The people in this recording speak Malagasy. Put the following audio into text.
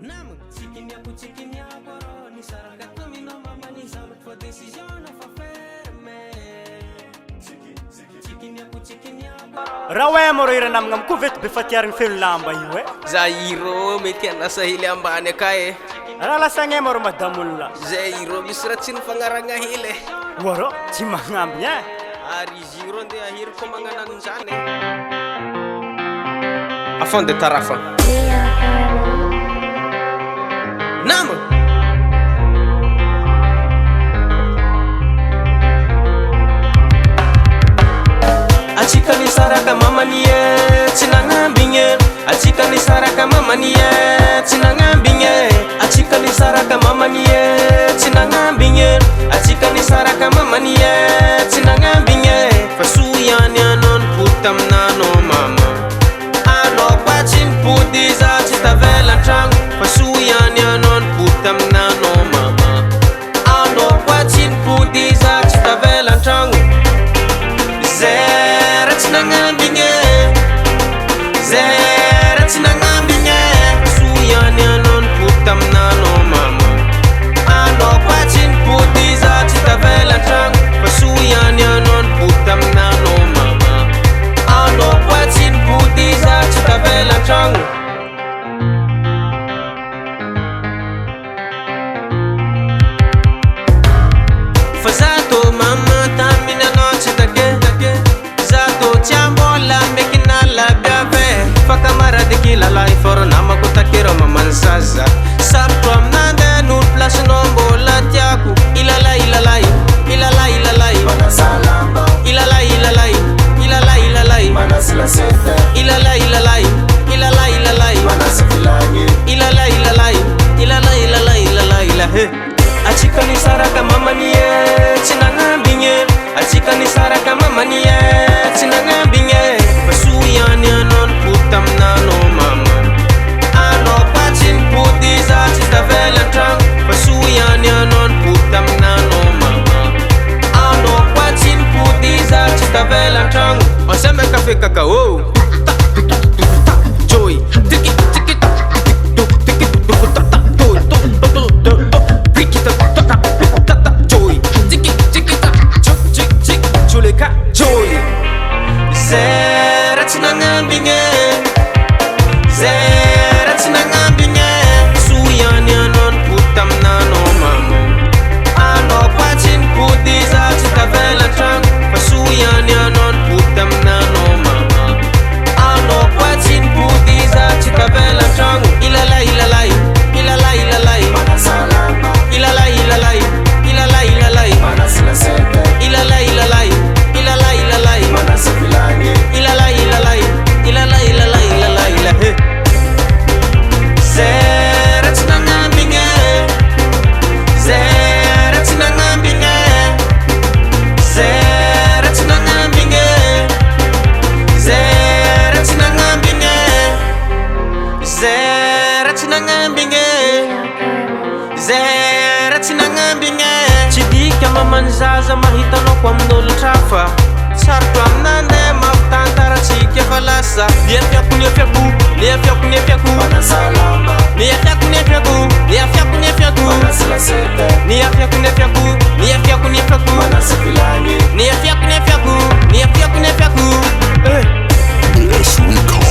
Nama cikin ya boro ni saraka kami no mama ni sama for decision of a ferme. Cikin ya boro. Rawe moro ira namngam ku vet befatiaring fil lamba iwe. Zairo mety anasa hily ambany akae. Rala sange moro madamulla. Zairo misy ratsiny fagnaragna hely. Woro tsy magnamby e. Ary ziro nde ahiry ko magnanano zany. Afan de tarafa. Nama Achika ni saraka mama niye Chinangambinye Achika ni saraka mama niye Chinangambinye Achika ni saraka mama niye Chinangambinye Achika ni saraka mama niye Chinangambinye Fasuyani anon putam nano mama Ano pachin pudiza chitavela trang Fasuyani anon putam nano mama Ano pachin pudiza chitavela trang Zera chinangambinye Zera chinangambinye Fasuyani anon putam nano mama Ano pachin pudiza chitavela trang Fasuyani anon putam nano mama Ano pachin pudiza chitavela trang Fazato mama tamina noche take Zato tiambola mekina la biave Fakamara de kila lai foro nama kutakiro mamansaza Sarto amnande nur place nombo la tiaku Ilala ilalai Ilala ilalai Manasalamba Ilala ilalai Ilala ilalai Manasila sete Ilala ilalai Ilala ilalai Manasifilangi Ilala ilalai Ilala ilalai Ilala ilahe Achika ni saraka mama niye Chinangambinye Achika ni saraka mama niye Chinangambinye Fasuyani anon putam nano mama Ano pachin pudiza chitavela trang Fasuyani anon putam nano mama Ano pachin pudiza chitavela trang Oseme kafe kakao Joy Tiki tiki tak Tuk tiki tuk tak tak Joy tuk tuk tuk tuk Riki tak tak tak tak tak Joy Tiki tiki tak Chuk chik chik Julika Joy Zera chinangambinye Zera chinangambinye Suyani anon putam nano mama Ano pachin pudiza chitavela trang Fasuyani anon putam nano mama Ano pachin pudiza chitavela trang Ilala ilalai Ilala ilalai Manasalamba Ilala ilalai Ilala ilalai Manasila sete Ilala ilalai Ilala ilalai Manasifilangi Ilala ilalai Ilala ilalai Ilala ilahe Zera chinangambinye Zera chinangambinye Zera chinangambinye Zera chinangambinye Zera chinangambinye Zera chinangambinye Chidika mamanzaza mahitano kwa mnolo trafa Sarto amnande mavtantara chike falasa Niafyaku niafyaku Niafyaku niafyaku Manasalamba Niafyaku niafyaku Niafyaku niafyaku Manasila sete Niafyaku niafyaku Niafyaku niafyaku Manasifilangi Niafyaku niafyaku Niafyaku niafyaku This we call